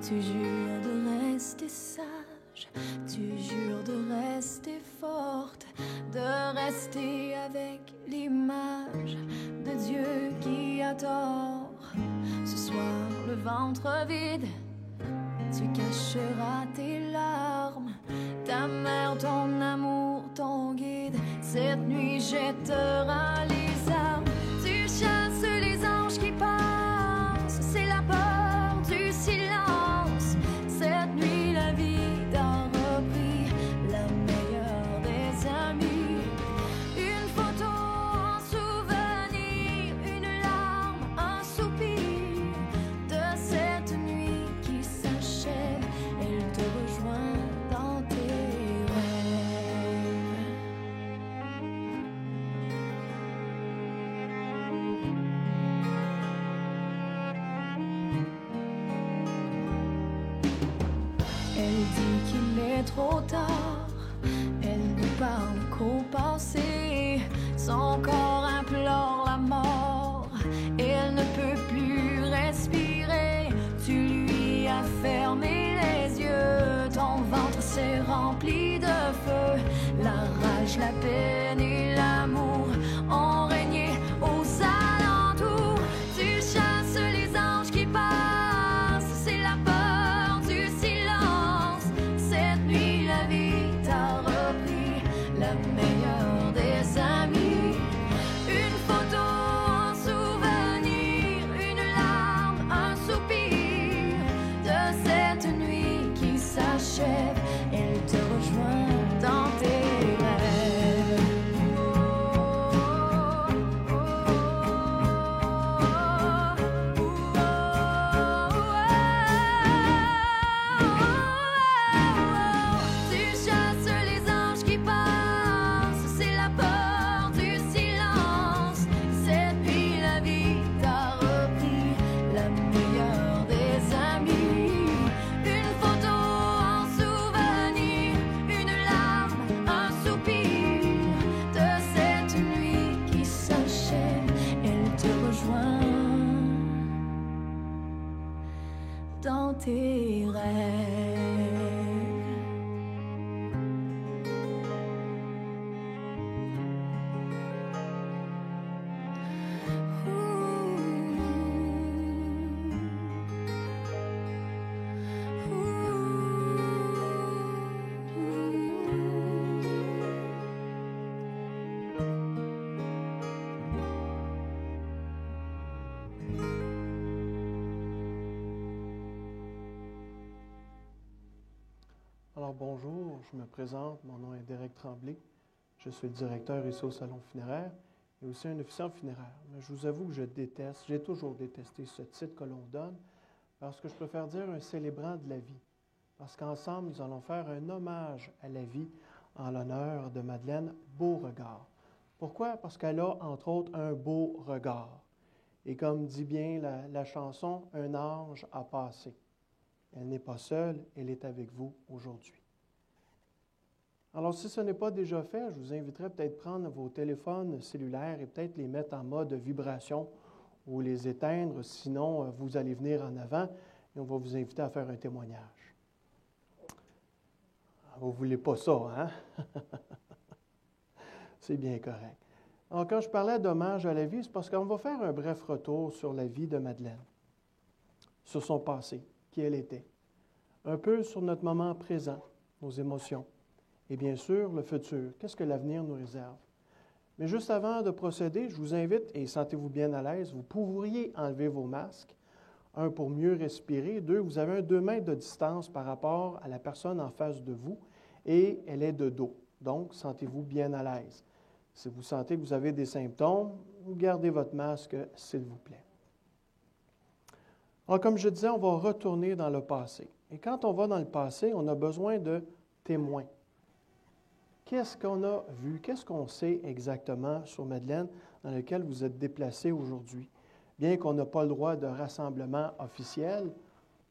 Tu jures de rester sage, tu jures de rester forte, de rester avec l'image de Dieu qui a tort. Ce soir, le ventre vide, tu cacheras tes larmes, ta mère, ton amour, ton guide. Cette nuit jettera les armes. Tu chasses les anges qui passent, c'est la peur du silence. Cette nuit la vie t'a repris, la meilleure des amies. Une photo, un souvenir, une larme, un soupir de cette nuit qui s'achève. Elle te rejoint dans tes rêves. Elle dit qu'il est trop tard, elle ne parle qu'au passé. Son corps implore la mort, elle ne peut plus respirer. Tu lui as fermé les yeux, ton ventre s'est rempli de feu. La rage, la peine et l'amour ont régné aux alentours. Tu chasses les anges qui passent, c'est la peur du silence. Cette nuit la vie t'a repris, la meilleure des amies. Une photo, un souvenir, une larme, un soupir de cette nuit qui s'achève. Elle te rejoint dans tes rêves. Tu chasses les anges qui passent, c'est la peur du silence. Cette nuit la vie t'a repris, la meilleure des amies. Une photo, un souvenir, une larme, un soupir de cette nuit qui s'achève. Elle te rejoint dans tes rêves. Alors bonjour, je me présente, mon nom est Derek Tremblay. Je suis le directeur ici au salon funéraire et aussi un officiant funéraire. Mais je vous avoue que je déteste, j'ai toujours détesté ce titre que l'on donne parce que je préfère dire un célébrant de la vie. Parce qu'ensemble, nous allons faire un hommage à la vie en l'honneur de Madeleine Beauregard. Pourquoi? Parce qu'elle a, entre autres, un beau regard. Et comme dit bien la chanson, un ange a passé. Elle n'est pas seule, elle est avec vous aujourd'hui. Alors, si ce n'est pas déjà fait, je vous inviterai peut-être à prendre vos téléphones cellulaires et peut-être les mettre en mode vibration ou les éteindre. Sinon, vous allez venir en avant et on va vous inviter à faire un témoignage. Vous ne voulez pas ça, hein? C'est bien correct. Alors, quand je parlais d'hommage à la vie, c'est parce qu'on va faire un bref retour sur la vie de Madeleine, sur son passé, qui elle était, un peu sur notre moment présent, nos émotions, et bien sûr, le futur. Qu'est-ce que l'avenir nous réserve? Mais juste avant de procéder, je vous invite, et sentez-vous bien à l'aise, vous pourriez enlever vos masques. Un, pour mieux respirer. Deux, vous avez un 2 mètres de distance par rapport à la personne en face de vous, et elle est de dos. Donc, sentez-vous bien à l'aise. Si vous sentez que vous avez des symptômes, gardez votre masque, s'il vous plaît. Alors, comme je disais, on va retourner dans le passé. Et quand on va dans le passé, on a besoin de témoins. Qu'est-ce qu'on a vu? Qu'est-ce qu'on sait exactement sur Madeleine dans lequel vous êtes déplacés aujourd'hui? Bien qu'on n'a pas le droit de rassemblement officiel,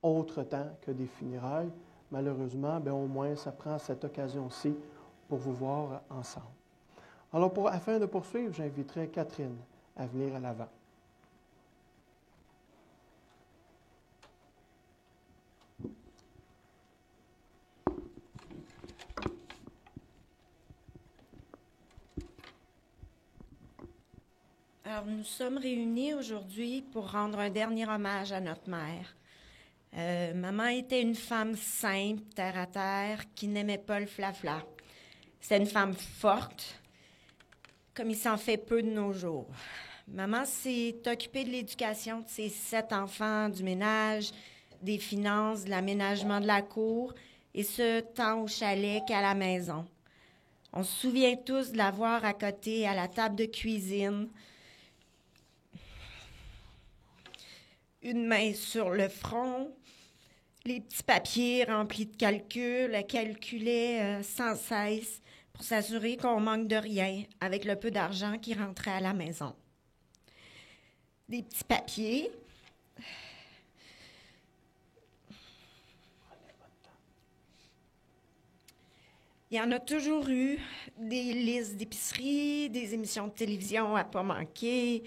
autre temps que des funérailles, malheureusement, bien, au moins, ça prend cette occasion-ci pour vous voir ensemble. Alors, afin de poursuivre, j'inviterai Catherine à venir à l'avant. Alors, nous sommes réunis aujourd'hui pour rendre un dernier hommage à notre mère. Maman était une femme simple, terre à terre, qui n'aimait pas le flafla. C'était une femme forte, comme il s'en fait peu de nos jours. Maman s'est occupée de l'éducation de ses 7 enfants, du ménage, des finances, de l'aménagement de la cour, et ce, tant au chalet qu'à la maison. On se souvient tous de la voir à côté à la table de cuisine, une main sur le front, les petits papiers remplis de calculs, elle calculait sans cesse pour s'assurer qu'on manque de rien avec le peu d'argent qui rentrait à la maison. Des petits papiers. Il y en a toujours eu, des listes d'épicerie, des émissions de télévision à pas manquer,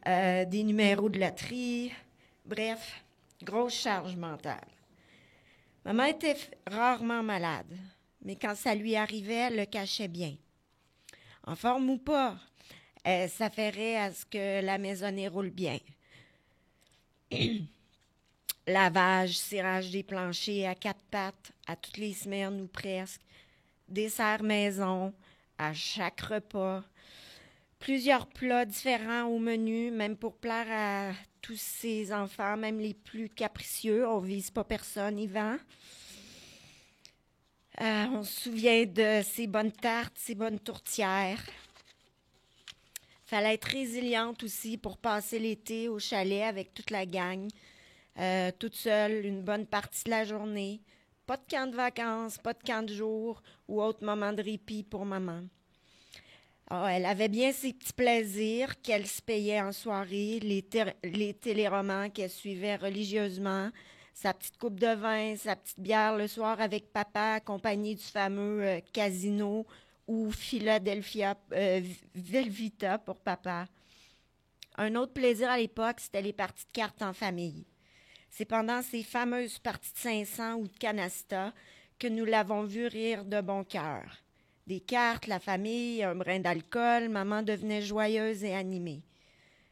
des numéros de loterie, bref, grosse charge mentale. Maman était rarement malade, mais quand ça lui arrivait, elle le cachait bien. En forme ou pas, elle s'affairait à ce que la maisonnée roule bien. Lavage, cirage des planchers à 4 pattes, à toutes les semaines ou presque. Dessert maison, à chaque repas. Plusieurs plats différents au menu, même pour plaire à tous ses enfants, même les plus capricieux. On ne vise pas personne, Yvan. On se souvient de ses bonnes tartes, ses bonnes tourtières. Fallait être résiliente aussi pour passer l'été au chalet avec toute la gang, toute seule, une bonne partie de la journée. Pas de camp de vacances, pas de camp de jour ou autre moment de répit pour maman. Elle avait bien ses petits plaisirs qu'elle se payait en soirée, les téléromans qu'elle suivait religieusement, sa petite coupe de vin, sa petite bière le soir avec papa, accompagné du fameux Casino ou Philadelphia Velveeta pour papa. Un autre plaisir à l'époque, c'était les parties de cartes en famille. C'est pendant ces fameuses parties de 500 ou de canasta que nous l'avons vu rire de bon cœur. Des cartes, la famille, un brin d'alcool, maman devenait joyeuse et animée.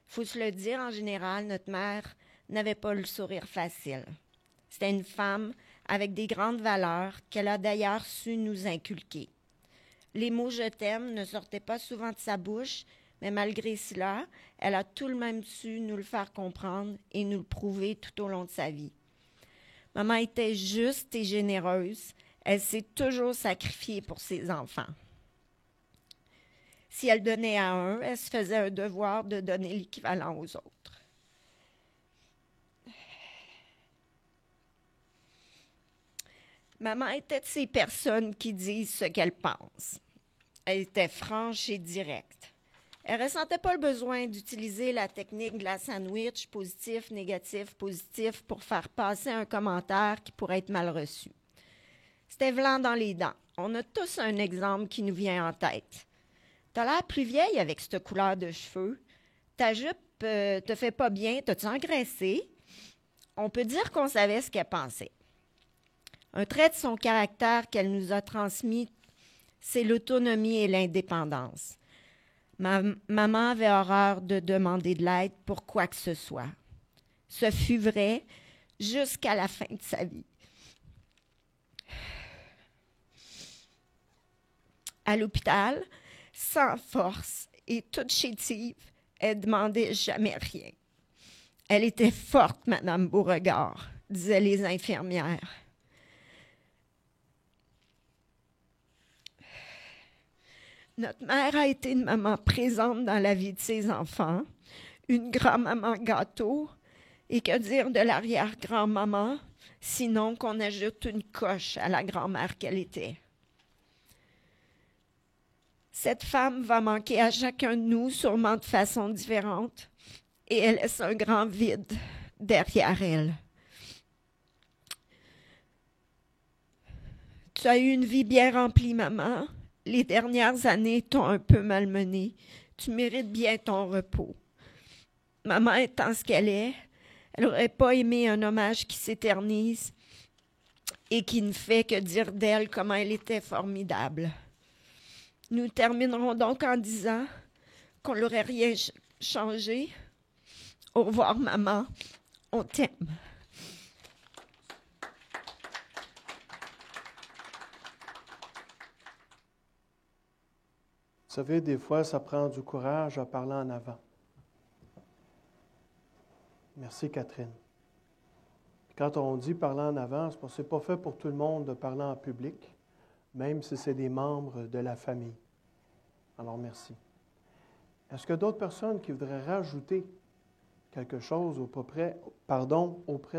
Faut se le dire, en général, notre mère n'avait pas le sourire facile. C'était une femme avec des grandes valeurs qu'elle a d'ailleurs su nous inculquer. Les mots « je t'aime » ne sortaient pas souvent de sa bouche, mais malgré cela, elle a tout de même su nous le faire comprendre et nous le prouver tout au long de sa vie. Maman était juste et généreuse. Elle s'est toujours sacrifiée pour ses enfants. Si elle donnait à un, elle se faisait un devoir de donner l'équivalent aux autres. Maman était de ces personnes qui disent ce qu'elles pensent. Elle était franche et directe. Elle ne ressentait pas le besoin d'utiliser la technique de la sandwich positif, négatif, positif pour faire passer un commentaire qui pourrait être mal reçu. C'était blanc dans les dents. On a tous un exemple qui nous vient en tête. T'as l'air plus vieille avec cette couleur de cheveux. Ta jupe te fait pas bien. T'as-tu engraissé? On peut dire qu'on savait ce qu'elle pensait. Un trait de son caractère qu'elle nous a transmis, c'est l'autonomie et l'indépendance. Maman avait horreur de demander de l'aide pour quoi que ce soit. Ce fut vrai jusqu'à la fin de sa vie. À l'hôpital, sans force et toute chétive, elle ne demandait jamais rien. Elle était forte, Madame Beauregard, disaient les infirmières. Notre mère a été une maman présente dans la vie de ses enfants, une grand-maman gâteau, et que dire de l'arrière-grand-maman, sinon qu'on ajoute une coche à la grand-mère qu'elle était. Cette femme va manquer à chacun de nous, sûrement de façon différente, et elle laisse un grand vide derrière elle. Tu as eu une vie bien remplie, maman. Les dernières années t'ont un peu malmenée. Tu mérites bien ton repos. Maman étant ce qu'elle est, elle n'aurait pas aimé un hommage qui s'éternise et qui ne fait que dire d'elle comment elle était formidable. Nous terminerons donc en disant qu'on changer. Au revoir, maman. On t'aime. Vous savez, des fois, ça prend du courage à parler en avant. Merci, Catherine. Quand on dit parler en avant, c'est parce que ce n'est pas fait pour tout le monde de parler en public, même si c'est des membres de la famille. Alors, merci. Est-ce qu'il y a d'autres personnes qui voudraient rajouter quelque chose auprès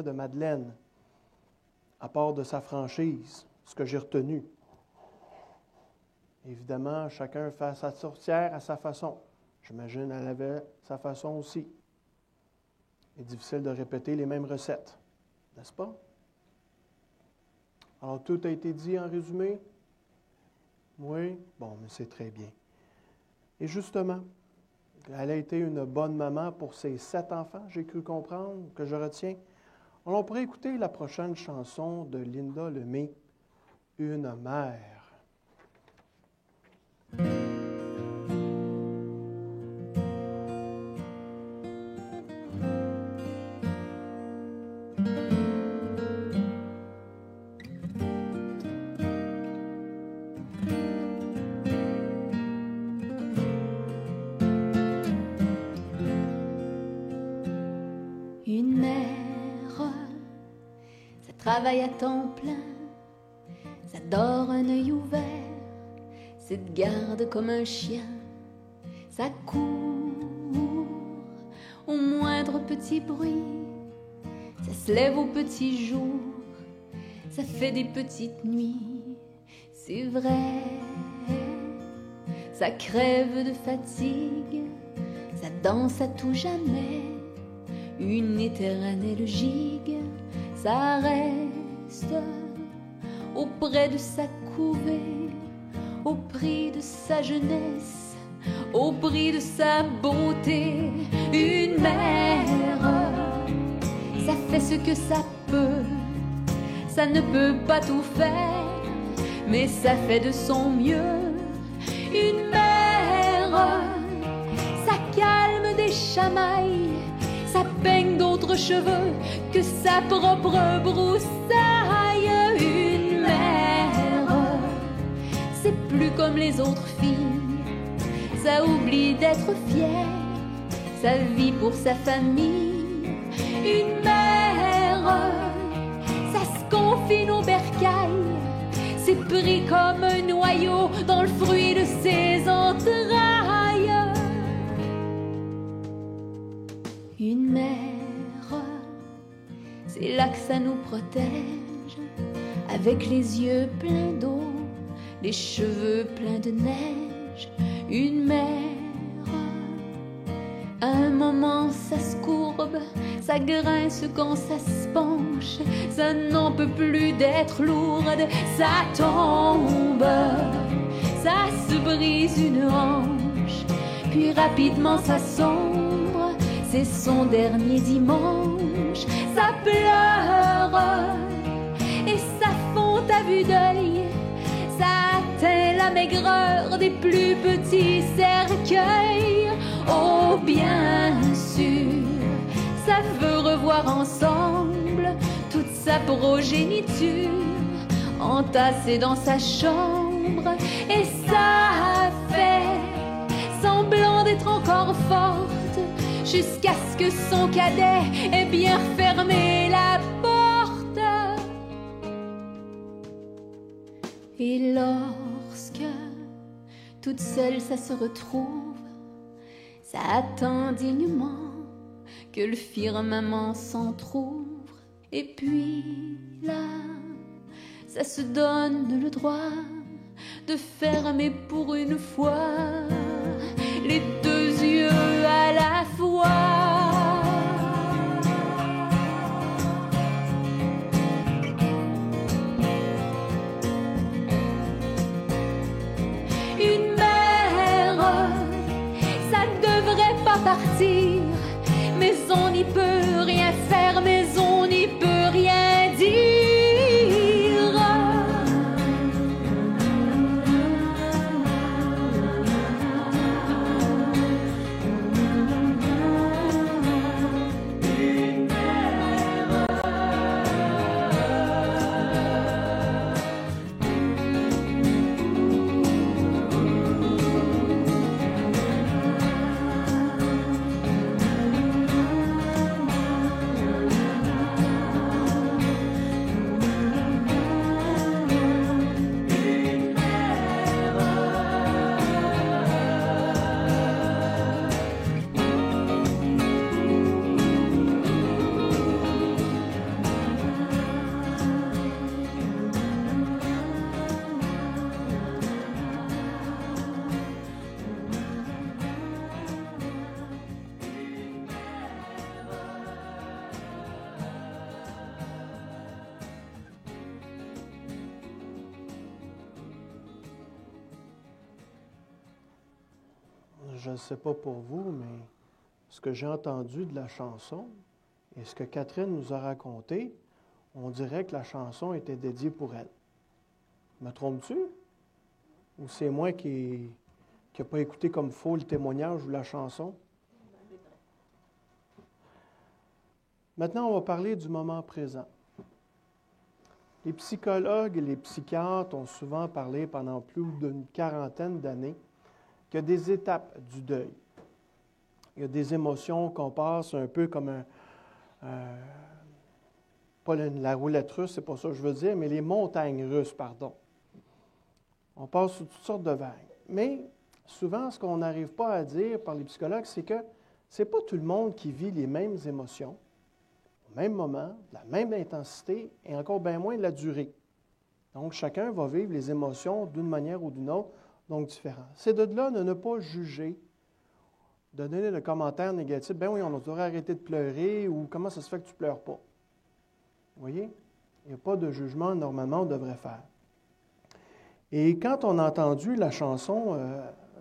de Madeleine, à part de sa franchise, ce que j'ai retenu? Évidemment, chacun fait sa sorcière à sa façon. J'imagine qu'elle avait sa façon aussi. Il est difficile de répéter les mêmes recettes, n'est-ce pas? Alors, tout a été dit en résumé? Oui? Bon, mais c'est très bien. Et justement, elle a été une bonne maman pour ses 7 enfants, j'ai cru comprendre, que je retiens. Alors, on pourrait écouter la prochaine chanson de Linda Lemay, « Une mère ». Une mère, ça travaille à temps plein, ça dort un œil ouvert, ça te garde comme un chien, ça court au moindre petit bruit, ça se lève au petit jour, ça fait des petites nuits, c'est vrai, ça crève de fatigue, ça danse à tout jamais. Une éternelle gigue, ça reste auprès de sa couvée, au prix de sa jeunesse, au prix de sa beauté. Une mère, ça fait ce que ça peut, ça ne peut pas tout faire, mais ça fait de son mieux. Une mère, ça calme des chamailles, ça peigne d'autres cheveux que sa propre broussaille. Une mère, c'est plus comme les autres filles, ça oublie d'être fière, ça vit pour sa famille. Une mère, ça se confine au bercail, c'est pris comme un noyau dans le fruit de ses entrailles. Une mère, c'est là que ça nous protège, avec les yeux pleins d'eau, les cheveux pleins de neige. Une mère, à un moment ça se courbe, ça grince quand ça se penche, ça n'en peut plus d'être lourde, ça tombe, ça se brise une hanche, puis rapidement ça sombre, c'est son dernier dimanche. Ça pleure et ça fond à vue d'œil, ça atteint la maigreur des plus petits cercueils. Oh bien sûr, ça veut revoir ensemble toute sa progéniture entassée dans sa chambre, et ça fait semblant d'être encore forte jusqu'à ce que son cadet ait bien fermé la porte. Et lorsque toute seule ça se retrouve, ça attend dignement que le firmament s'entr'ouvre, et puis là ça se donne le droit de fermer pour une fois les deux yeux à la fois. Une mère, ça devrait pas partir, mais on n'y peut rien faire, mais on n'y peut rien dire. je ne sais pas pour vous, mais ce que j'ai entendu de la chanson et ce que Catherine nous a raconté, on dirait que la chanson était dédiée pour elle. Me trompes-tu? Ou c'est moi qui n'ai pas écouté comme faux le témoignage ou la chanson? Maintenant, on va parler du moment présent. Les psychologues et les psychiatres ont souvent parlé pendant plus d'une quarantaine d'années qu'il y a des étapes du deuil. Il y a des émotions qu'on passe un peu comme pas la roulette russe, c'est pas ça que je veux dire, mais les montagnes russes, pardon. On passe sous toutes sortes de vagues. Mais souvent, ce qu'on n'arrive pas à dire par les psychologues, c'est que ce n'est pas tout le monde qui vit les mêmes émotions, au même moment, de la même intensité et encore bien moins de la durée. Donc, chacun va vivre les émotions d'une manière ou d'une autre, donc différentes. C'est de là de ne pas juger, de donner le commentaire négatif. Ben oui, on devrait arrêter de pleurer ou comment ça se fait que tu ne pleures pas. Vous voyez? Il n'y a pas de jugement normalement on devrait faire. Et quand on a entendu la chanson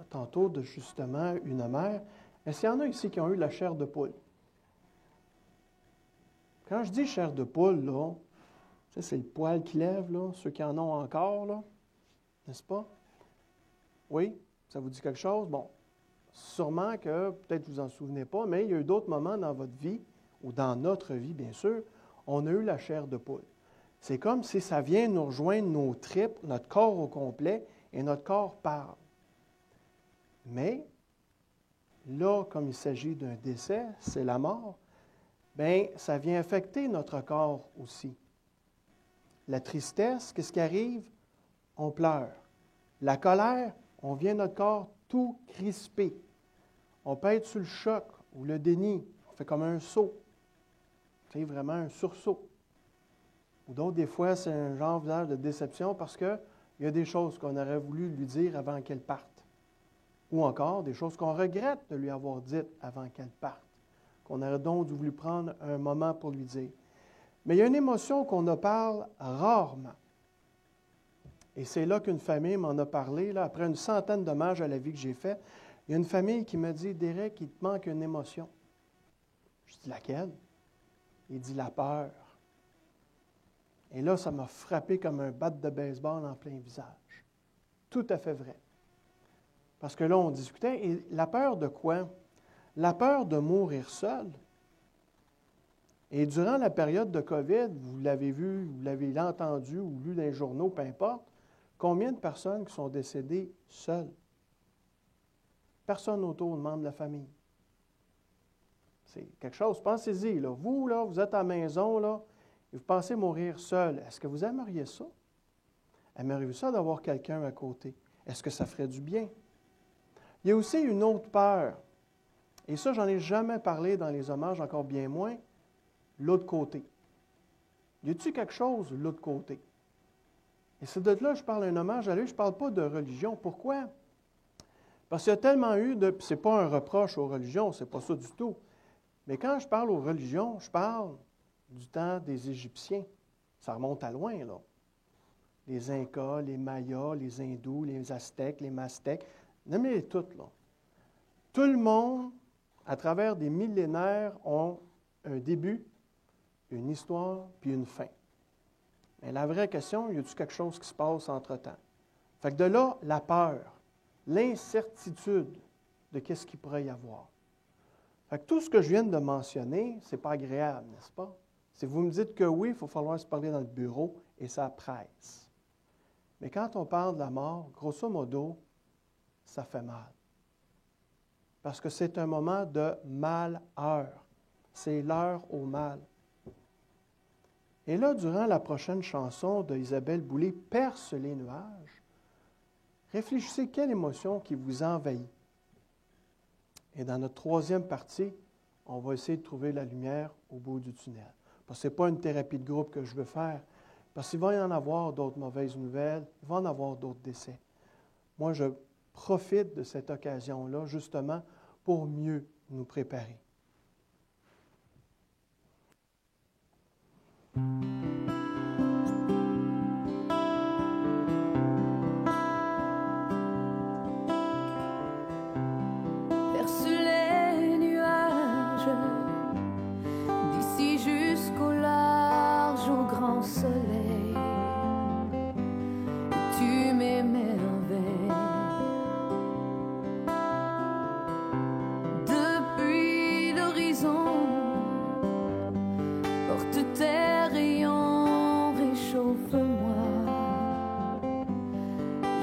tantôt de justement Une mère, est-ce qu'il y en a ici qui ont eu la chair de poule? Quand je dis chair de poule, là, c'est le poil qui lève, là, ceux qui en ont encore, là, n'est-ce pas? Oui? Ça vous dit quelque chose? Bon, sûrement que, peut-être vous en souvenez pas, mais il y a eu d'autres moments dans votre vie, ou dans notre vie, bien sûr, on a eu la chair de poule. C'est comme si ça vient nous rejoindre nos tripes, notre corps au complet, et notre corps parle. Mais, là, comme il s'agit d'un décès, c'est la mort, bien, ça vient affecter notre corps aussi. La tristesse, qu'est-ce qui arrive? On pleure. La colère, on vient notre corps tout crispé. On peut être sous le choc ou le déni. On fait comme un saut. C'est vraiment un sursaut. Ou d'autres, des fois, c'est un genre visage de déception parce qu'il y a des choses qu'on aurait voulu lui dire avant qu'elle parte. Ou encore, des choses qu'on regrette de lui avoir dites avant qu'elle parte, qu'on aurait donc voulu prendre un moment pour lui dire. Mais il y a une émotion qu'on ne parle rarement. Et c'est là qu'une famille m'en a parlé, là, après une centaine d'hommages à la vie que j'ai fait. Il y a une famille qui m'a dit, « Derek, il te manque une émotion. » Je dis, « Laquelle? » Il dit, « La peur. » Et là, ça m'a frappé comme un bat de baseball en plein visage. Tout à fait vrai. Parce que là, on discutait, et la peur de quoi? La peur de mourir seul. Et durant la période de COVID, vous l'avez vu, vous l'avez entendu ou lu dans les journaux, peu importe, combien de personnes qui sont décédées seules? Personne autour, membre de la famille. C'est quelque chose, pensez-y, là. Vous, là, vous êtes à la maison, là, et vous pensez mourir seul. Est-ce que vous aimeriez ça? Aimeriez-vous ça d'avoir quelqu'un à côté? Est-ce que ça ferait du bien? Il y a aussi une autre peur. Et ça, j'en ai jamais parlé dans les hommages, encore bien moins. L'autre côté. Y a-t-il quelque chose de l'autre côté? Et c'est de là que je parle un hommage à lui, je ne parle pas de religion. Pourquoi? Parce qu'il y a tellement eu de... Ce n'est pas un reproche aux religions, ce n'est pas ça du tout. Mais quand je parle aux religions, je parle du temps des Égyptiens. Ça remonte à loin, là. Les Incas, les Mayas, les Hindous, les Aztèques, les Maztèques, nommez-les toutes, là. Tout le monde, à travers des millénaires, ont un début, une histoire, puis une fin. Mais la vraie question, y a-t-il quelque chose qui se passe entre-temps? Fait que de là, la peur, l'incertitude de qu'est-ce qu'il pourrait y avoir. Fait que tout ce que je viens de mentionner, ce n'est pas agréable, n'est-ce pas? Si vous me dites que oui, il faut falloir se parler dans le bureau et ça presse. Mais quand on parle de la mort, grosso modo, ça fait mal. Parce que c'est un moment de malheur. C'est l'heure au mal. Et là, durant la prochaine chanson d'Isabelle Boulay, « Perce les nuages », réfléchissez quelle émotion qui vous envahit. Et dans notre troisième partie, on va essayer de trouver la lumière au bout du tunnel. Parce que ce n'est pas une thérapie de groupe que je veux faire, parce qu'il va y en avoir d'autres mauvaises nouvelles, il va y en avoir d'autres décès. Moi, je profite de cette occasion-là, justement, pour mieux nous préparer.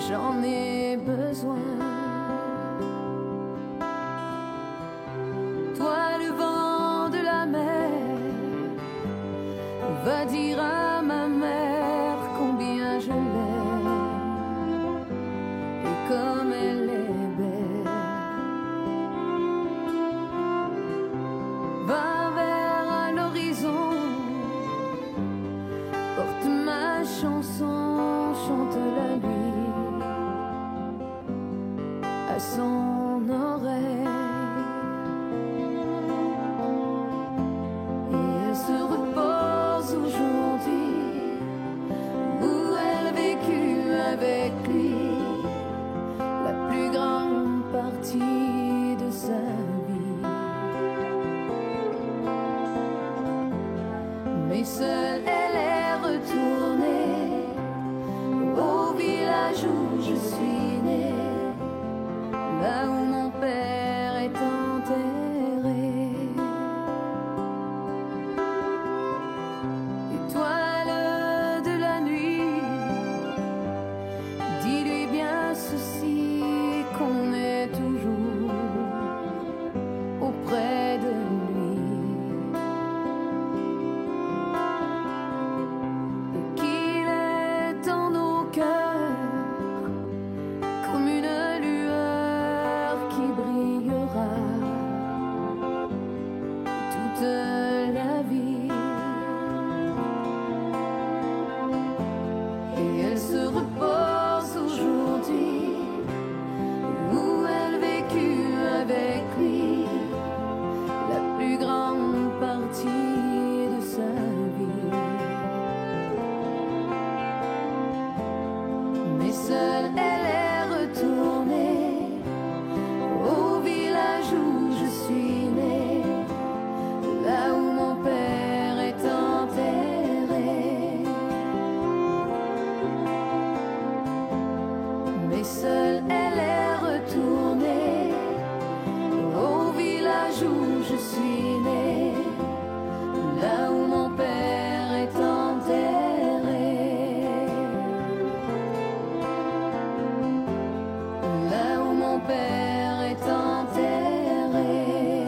j'en ai besoin. Toi, le vent de la mer, va dire à ma mère combien je l'aime et comme elle est belle. Va vers l'horizon, porte ma chanson, chante-la lui à son oreille. Et elle se repose aujourd'hui où elle vécut avec lui la plus grande partie de sa vie. Mais seule elle est retournée au village où je suis née, là où mon père est enterré. Étoile de la nuit, dis-lui bien ceci, qu'on est toujours auprès de lui et qu'il est en nos cœurs comme une lueur qui brillera toute la vie. Et elle se repose aujourd'hui où elle vécut avec lui la plus grande partie de sa vie. Mais seule elle est retournée au village où je suis née, là où mon père est enterré. Mais seule elle est retournée au village où je suis née, là où mon père est enterré. Là où mon père est enterré.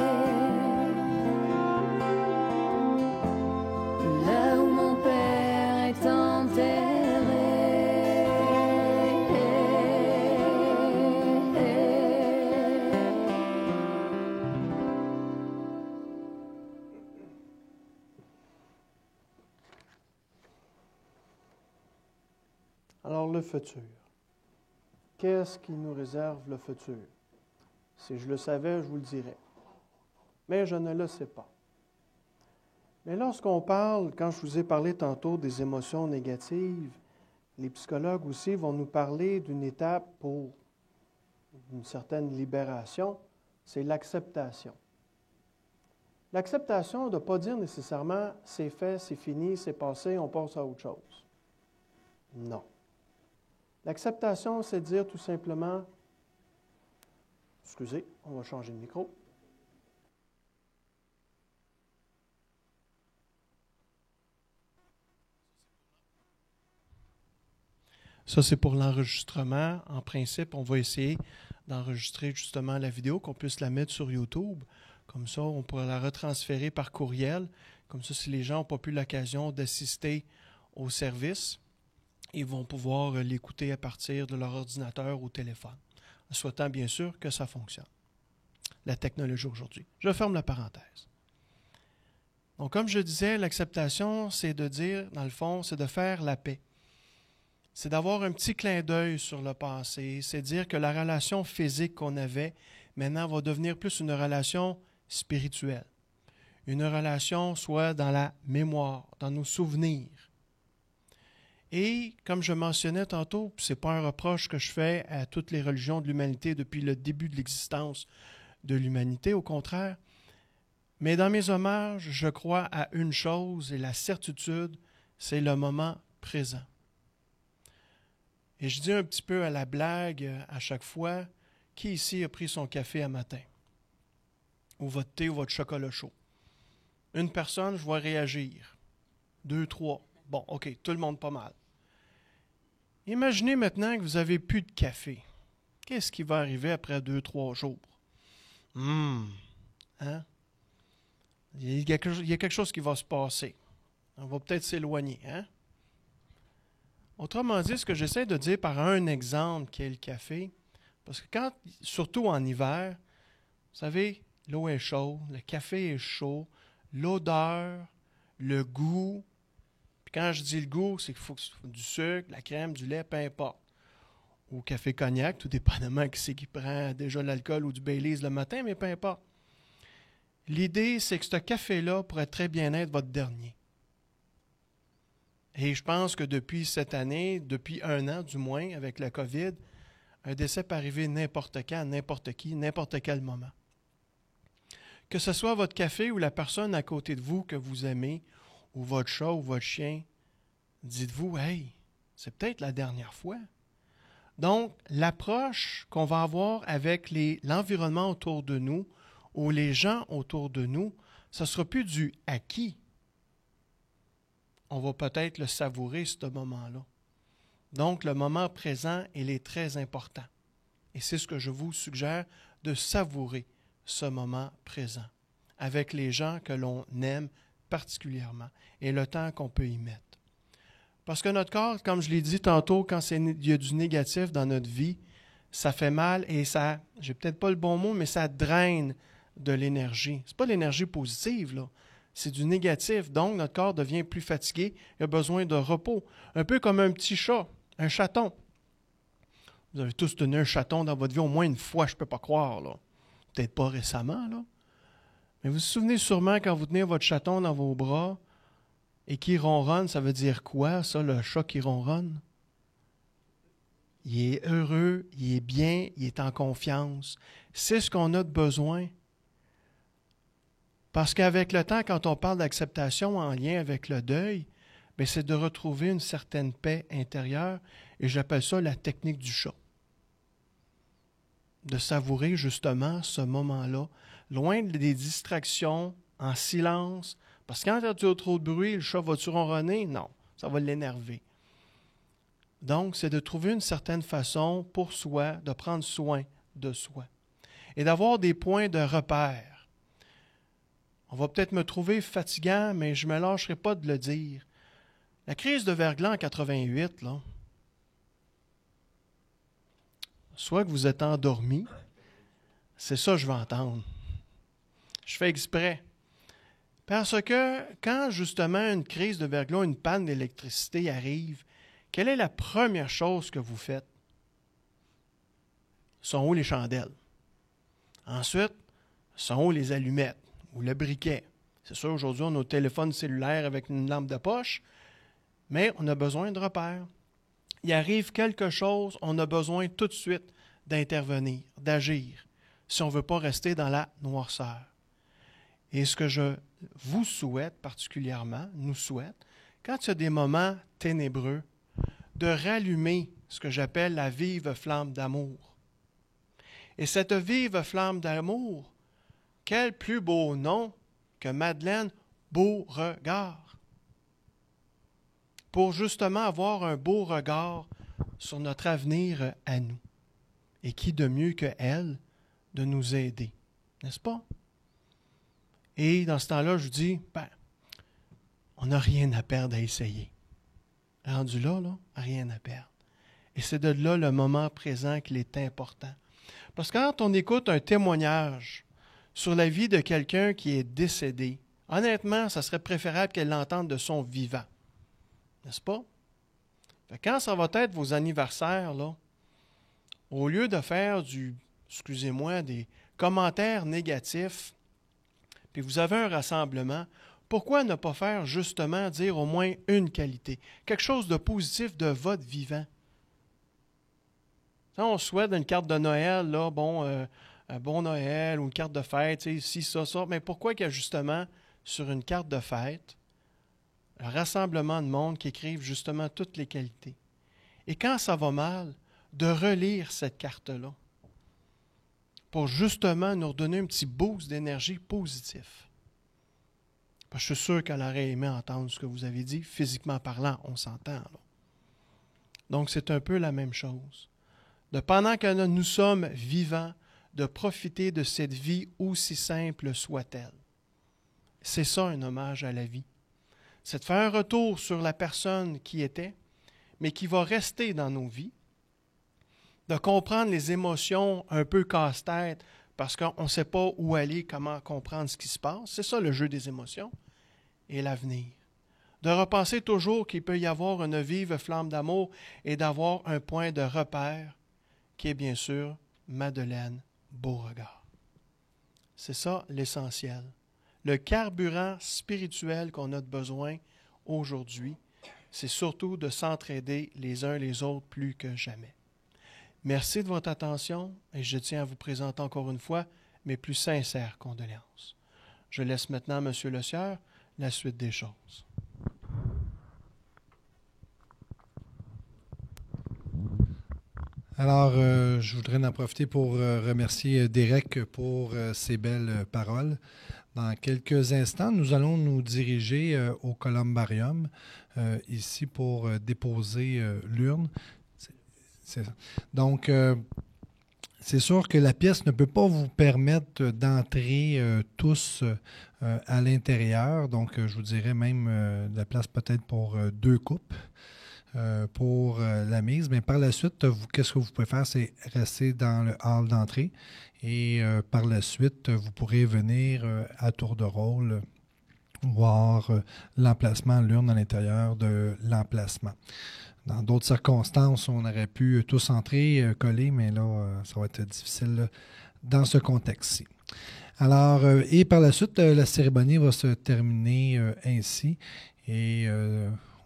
Là où mon père est Alors, le futur. Qu'est-ce qui nous réserve le futur? Si je le savais, je vous le dirais. Mais je ne le sais pas. Mais lorsqu'on parle, quand je vous ai parlé tantôt des émotions négatives, les psychologues aussi vont nous parler d'une étape pour une certaine libération, c'est l'acceptation. L'acceptation ne doit pas dire nécessairement « c'est fait, c'est fini, c'est passé, on passe à autre chose ». Non. L'acceptation, c'est dire tout simplement « excusez, on va changer de micro ». Ça, c'est pour l'enregistrement. En principe, on va essayer d'enregistrer justement la vidéo, qu'on puisse la mettre sur YouTube. Comme ça, on pourra la retransférer par courriel. Comme ça, si les gens n'ont pas eu l'occasion d'assister au service, ils vont pouvoir l'écouter à partir de leur ordinateur ou téléphone, en souhaitant bien sûr que ça fonctionne. La technologie aujourd'hui. Je ferme la parenthèse. Donc, comme je disais, l'acceptation, c'est de dire, dans le fond, c'est de faire la paix. C'est d'avoir un petit clin d'œil sur le passé. C'est dire que la relation physique qu'on avait, maintenant, va devenir plus une relation spirituelle. Une relation soit dans la mémoire, dans nos souvenirs. Et, comme je mentionnais tantôt, ce n'est pas un reproche que je fais à toutes les religions de l'humanité depuis le début de l'existence de l'humanité, au contraire. Mais dans mes hommages, je crois à une chose, et la certitude, c'est le moment présent. Et je dis un petit peu à la blague à chaque fois, qui ici a pris son café à matin? Ou votre thé ou votre chocolat chaud? Une personne, je vois réagir. 2, 3. Bon, OK, tout le monde pas mal. Imaginez maintenant que vous n'avez plus de café. Qu'est-ce qui va arriver après 2-3 jours? Hein? Il y a quelque chose qui va se passer. On va peut-être s'éloigner. Hein? Autrement dit, ce que j'essaie de dire par un exemple qui est le café, parce que surtout en hiver, vous savez, l'eau est chaude, le café est chaud, l'odeur, le goût. Puis quand je dis le goût, c'est qu'il faut du sucre, de la crème, du lait, peu importe. Ou café cognac, tout dépendamment qui c'est qui prend déjà l'alcool ou du Baileys le matin, mais peu importe. L'idée, c'est que ce café-là pourrait très bien être votre dernier. Et je pense que depuis cette année, depuis 1 an du moins, avec la COVID, un décès peut arriver n'importe quand, n'importe qui, n'importe quel moment. Que ce soit votre café ou la personne à côté de vous que vous aimez, ou votre chat ou votre chien, dites-vous, hey, c'est peut-être la dernière fois. Donc, l'approche qu'on va avoir avec l'environnement autour de nous ou les gens autour de nous, ce ne sera plus du acquis. On va peut-être le savourer, ce moment-là. Donc, le moment présent, il est très important. Et c'est ce que je vous suggère, de savourer ce moment présent avec les gens que l'on aime particulièrement et le temps qu'on peut y mettre. Parce que notre corps, comme je l'ai dit tantôt, quand il y a du négatif dans notre vie, ça fait mal et ça, j'ai peut-être pas le bon mot, mais ça draine de l'énergie. C'est pas l'énergie positive, là. C'est du négatif. Donc, notre corps devient plus fatigué, il a besoin de repos. Un peu comme un petit chat, un chaton. Vous avez tous tenu un chaton dans votre vie au moins une fois, je ne peux pas croire, là. Peut-être pas récemment, là. Mais vous vous souvenez sûrement quand vous tenez votre chaton dans vos bras et qu'il ronronne, ça veut dire quoi, ça, le chat qui ronronne? Il est heureux, il est bien, il est en confiance. C'est ce qu'on a de besoin. Parce qu'avec le temps, quand on parle d'acceptation en lien avec le deuil, bien, c'est de retrouver une certaine paix intérieure, et j'appelle ça la technique du chat. De savourer justement ce moment-là, loin des distractions, en silence, parce que quand il y a trop de bruit, le chat va-tu ronronner? Non, ça va l'énerver. Donc, c'est de trouver une certaine façon pour soi, de prendre soin de soi, et d'avoir des points de repère. On va peut-être me trouver fatigant, mais je ne me lâcherai pas de le dire. La crise de verglas en 88, là, soit que vous êtes endormi, c'est ça que je vais entendre. Je fais exprès. Parce que quand justement une crise de verglas, une panne d'électricité arrive, quelle est la première chose que vous faites? Sont où les chandelles? Ensuite, sont où les allumettes? Ou le briquet. C'est sûr, aujourd'hui, on a nos téléphones cellulaires avec une lampe de poche, mais on a besoin de repères. Il arrive quelque chose, on a besoin tout de suite d'intervenir, d'agir, si on ne veut pas rester dans la noirceur. Et ce que je vous souhaite particulièrement, nous souhaite, quand il y a des moments ténébreux, de rallumer ce que j'appelle la vive flamme d'amour. Et cette vive flamme d'amour, quel plus beau nom que Madeleine Beauregard. Pour justement avoir un beau regard sur notre avenir à nous. Et qui de mieux que elle de nous aider, n'est-ce pas? Et dans ce temps-là, je dis, on n'a rien à perdre à essayer. Rendu là, rien à perdre. Et c'est de là le moment présent qu'il est important. Parce que quand on écoute un témoignage sur la vie de quelqu'un qui est décédé, honnêtement, ça serait préférable qu'elle l'entende de son vivant. N'est-ce pas? Quand ça va être vos anniversaires, là, au lieu de faire des commentaires négatifs, puis vous avez un rassemblement, pourquoi ne pas faire justement dire au moins une qualité, quelque chose de positif de votre vivant? Ça, on souhaite une carte de Noël, là, un bon Noël ou une carte de fête, ci, ça, mais pourquoi qu'il y a justement sur une carte de fête un rassemblement de monde qui écrivent justement toutes les qualités? Et quand ça va mal, de relire cette carte-là pour justement nous redonner un petit boost d'énergie positif. Parce que je suis sûr qu'elle aurait aimé entendre ce que vous avez dit, physiquement parlant, on s'entend, là. Donc, c'est un peu la même chose. De pendant que nous sommes vivants, de profiter de cette vie aussi simple soit-elle. C'est ça un hommage à la vie. C'est de faire un retour sur la personne qui était, mais qui va rester dans nos vies, de comprendre les émotions un peu casse-tête, parce qu'on ne sait pas où aller, comment comprendre ce qui se passe. C'est ça le jeu des émotions. Et l'avenir. De repenser toujours qu'il peut y avoir une vive flamme d'amour et d'avoir un point de repère qui est bien sûr Madeleine Beauregard. C'est ça l'essentiel. Le carburant spirituel qu'on a besoin aujourd'hui, c'est surtout de s'entraider les uns les autres plus que jamais. Merci de votre attention et je tiens à vous présenter encore une fois mes plus sincères condoléances. Je laisse maintenant M. Lecieur la suite des choses. Alors, je voudrais en profiter pour remercier Derek pour ses belles paroles. Dans quelques instants, nous allons nous diriger au columbarium, ici pour déposer l'urne. C'est ça. Donc, c'est sûr que la pièce ne peut pas vous permettre d'entrer tous à l'intérieur. Donc, je vous dirais même de la place peut-être pour 2 coupes pour la mise. Mais par la suite, qu'est-ce que vous pouvez faire? C'est rester dans le hall d'entrée. Et par la suite, vous pourrez venir à tour de rôle voir l'emplacement, l'urne à l'intérieur de l'emplacement. Dans d'autres circonstances, on aurait pu tous entrer, coller, mais là, ça va être difficile là, dans ce contexte-ci. Alors, et par la suite, la cérémonie va se terminer ainsi et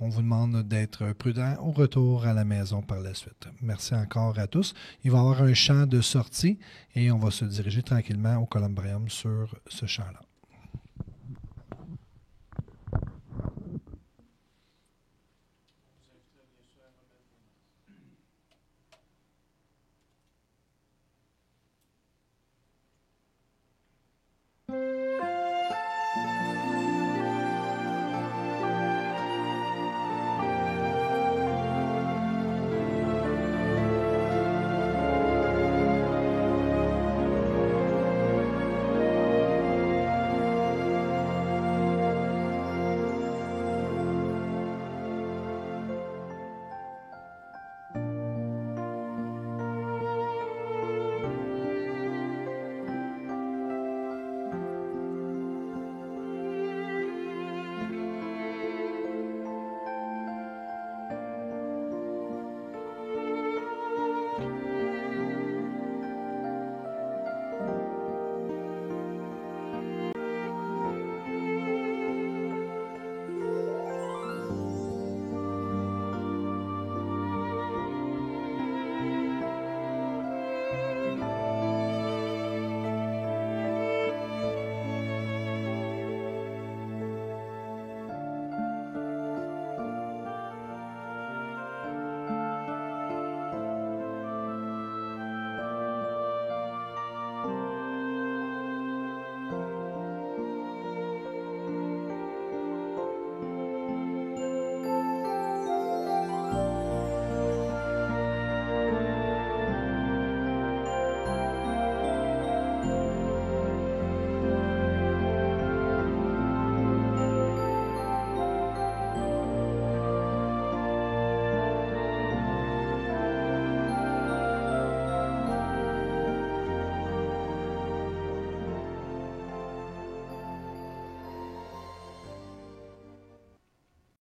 on vous demande d'être prudent au retour à la maison par la suite. Merci encore à tous. Il va y avoir un champ de sortie et on va se diriger tranquillement au columbarium sur ce champ-là.